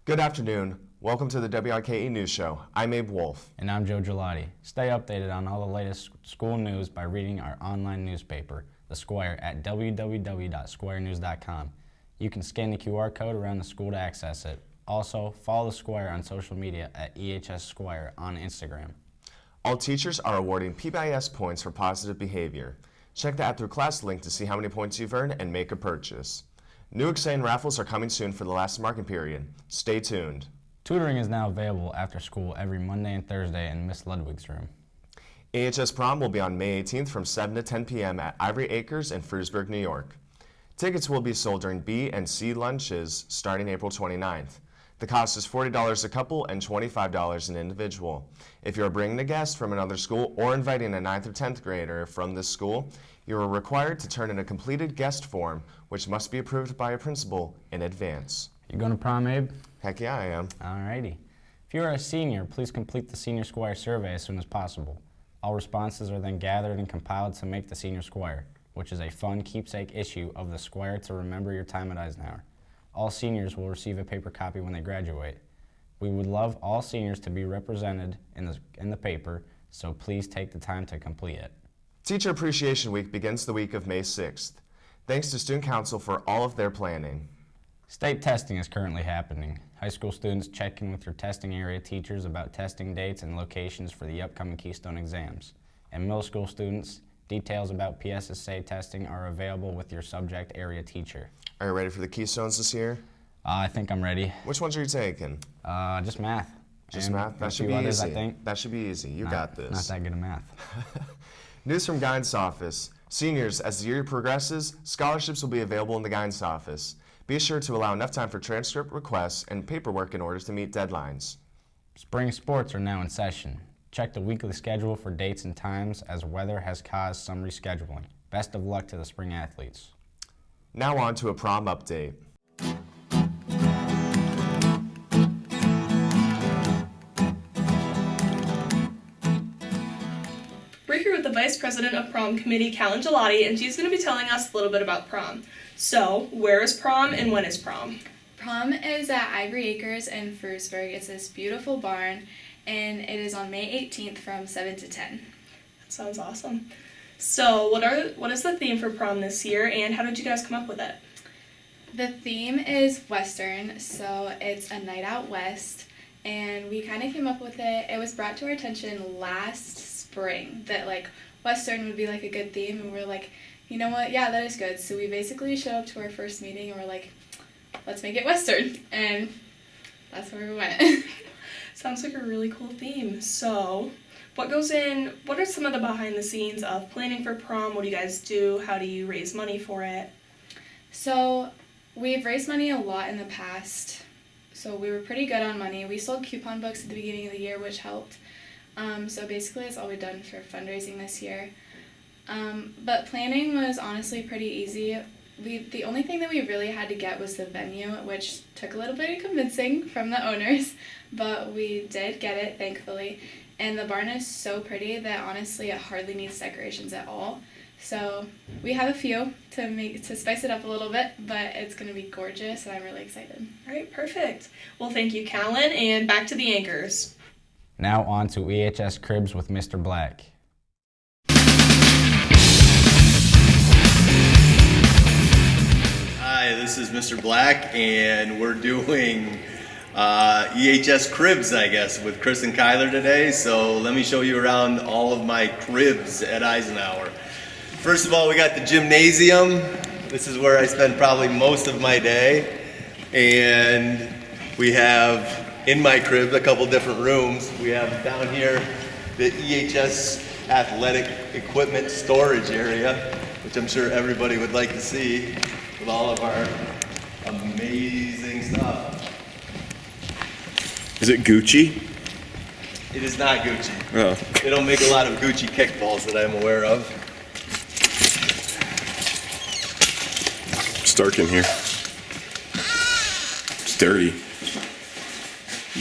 Good afternoon. Welcome to the W-IKE News Show. I'm Abe Wolf. And I'm Joe Gelati. Stay updated on all the latest school news by reading our online newspaper, The Squire, at www.squirenews.com. You can scan the QR code around the school to access it. Also, follow The Squire on social media at EHS Squire on Instagram. All teachers are awarding PBIS points for positive behavior. Check the Add Through Class link to see how many points you've earned and make a purchase. New exciting raffles are coming soon for the last marking period. Stay tuned. Tutoring is now available after school every Monday and Thursday in Miss Ludwig's room. AHS Prom will be on May 18th from 7 to 10 p.m. at Ivory Acres in Frewsburg, New York. Tickets will be sold during B and C lunches starting April 29th. The cost is $40 a couple and $25 an individual. If you're bringing a guest from another school or inviting a 9th or 10th grader from this school, you are required to turn in a completed guest form, which must be approved by a principal in advance. You going to prom, Abe? Heck yeah, I am. Alrighty. If you are a senior, please complete the Senior Squire survey as soon as possible. All responses are then gathered and compiled to make the Senior Squire, which is a fun keepsake issue of the Squire to remember your time at Eisenhower. All seniors will receive a paper copy when they graduate. We would love all seniors to be represented in the paper, so please take the time to complete it. Teacher Appreciation Week begins the week of May 6th. Thanks to Student Council for all of their planning. State testing is currently happening. High school students check in with your testing area teachers about testing dates and locations for the upcoming Keystone exams. And middle school students, details about PSSA testing are available with your subject area teacher. Are you ready for the Keystones this year? I think I'm ready. Which ones are you taking? Just math. Just And math? a That should few be others, easy. I think. That should be easy. You got this. Not that good at math. News from Guidance Office. Seniors, as the year progresses, scholarships will be available in the Guidance Office. Be sure to allow enough time for transcript requests and paperwork in order to meet deadlines. Spring sports are now in session. Check the weekly schedule for dates and times as weather has caused some rescheduling. Best of luck to the spring athletes. Now on to a prom update. We're here with the Vice President of Prom Committee, Callan Gelati, and she's going to be telling us a little bit about prom. So, where is prom and when is prom? Prom is at Ivory Acres in Frewsburg. It's this beautiful barn, and it is on May 18th from 7 to 10. That sounds awesome. So, what is the theme for prom this year, and how did you guys come up with it? The theme is Western, so it's a night out west, and we kind of came up with it. It was brought to our attention last spring that Western would be a good theme, and we're like, you know what, yeah, that is good. So we basically showed up to our first meeting and we're like, let's make it Western, and that's where we went. Sounds like a really cool theme. So, what are some of the behind the scenes of planning for prom? What do you guys do? How do you raise money for it? So we've raised money a lot in the past, so we were pretty good on money. We sold coupon books at the beginning of the year, which helped. So basically that's all we've done for fundraising this year. But planning was honestly pretty easy. The only thing that we really had to get was the venue, which took a little bit of convincing from the owners, but we did get it, thankfully. And the barn is so pretty that honestly it hardly needs decorations at all. So we have a few to spice it up a little bit, but it's going to be gorgeous and I'm really excited. All right, perfect. Well, thank you, Callan, and back to the anchors. Now on to EHS Cribs with Mr. Black. Hi, this is Mr. Black, and we're doing EHS Cribs, I guess, with Chris and Kyler today. So let me show you around all of my cribs at Eisenhower. First of all, we got the gymnasium. This is where I spend probably most of my day. And we have, in my crib, a couple different rooms. We have down here the EHS athletic equipment storage area, which I'm sure everybody would like to see, with all of our amazing stuff. Is it Gucci? It is not Gucci. Oh. They don't make a lot of Gucci kickballs that I'm aware of. It's dark in here. It's dirty.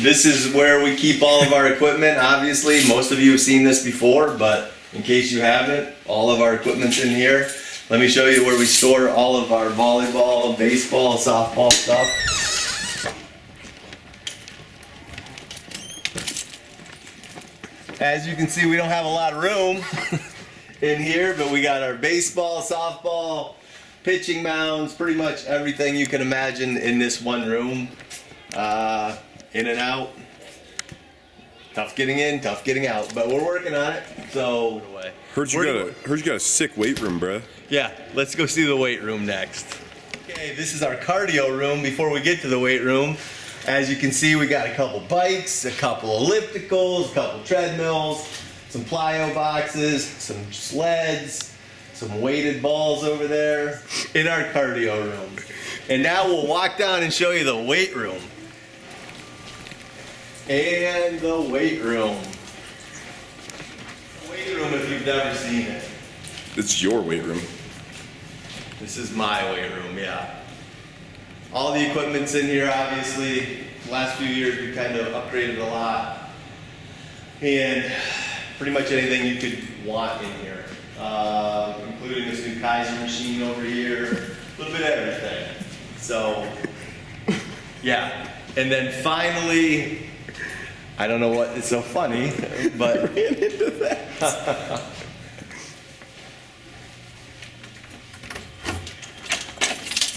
This is where we keep all of our equipment. Obviously, most of you have seen this before, but in case you haven't, all of our equipment's in here. Let me show you where we store all of our volleyball, baseball, softball stuff. As you can see, we don't have a lot of room in here, but we got our baseball, softball, pitching mounds, pretty much everything you can imagine in this one room. In and out. Tough getting in, tough getting out, but we're working on it. So, Heard you got a sick weight room, bruh. yeah, let's go see the weight room next. Okay, this is our cardio room before we get to the weight room. As you can see, we got a couple bikes, a couple ellipticals, a couple treadmills, some plyo boxes, some sleds, some weighted balls over there in our cardio room. And now we'll walk down and show you the weight room. And the weight room. The weight room if you've never seen it. It's your weight room. This is my weight room, yeah. All the equipment's in here, obviously. Last few years we kind of upgraded a lot. And pretty much anything you could want in here. Including this new Kaiser machine over here. A little bit of everything. So, yeah. And then finally, I don't know what is so funny, but ran into that.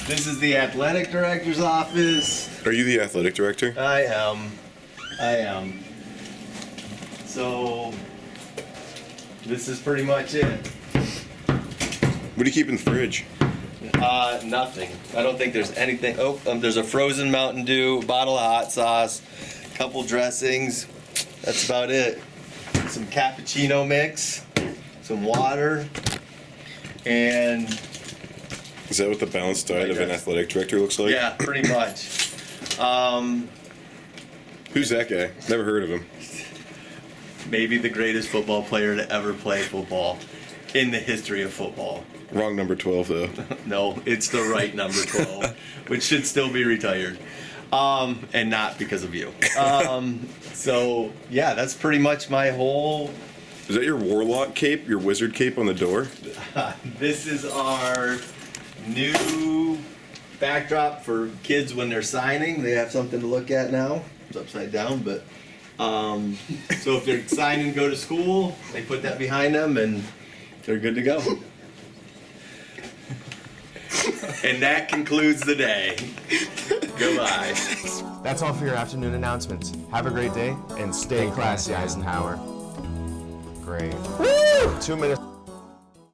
This is the athletic director's office. Are you the athletic director? I am. So, this is pretty much it. What do you keep in the fridge? Nothing. I don't think there's anything. Oh, there's a frozen Mountain Dew, bottle of hot sauce, couple dressings. That's about it. Some cappuccino mix, some water, and Is that what the balanced diet of an athletic director looks like? yeah, pretty much. Who's that guy? Never heard of him. Maybe the greatest football player to ever play football in the history of football. Wrong number 12, though. No, it's the right number 12, which should still be retired. And not because of you. So, yeah, that's pretty much my whole... Is that your warlock cape, your wizard cape on the door? This is our new backdrop for kids when they're signing. They have something to look at now. It's upside down, but... so if they're signing to go to school, they put that behind them and they're good to go. And that concludes the day. Goodbye. That's all for your afternoon announcements. Have a great day and stay classy, Eisenhower. Great. Woo! 2 minutes.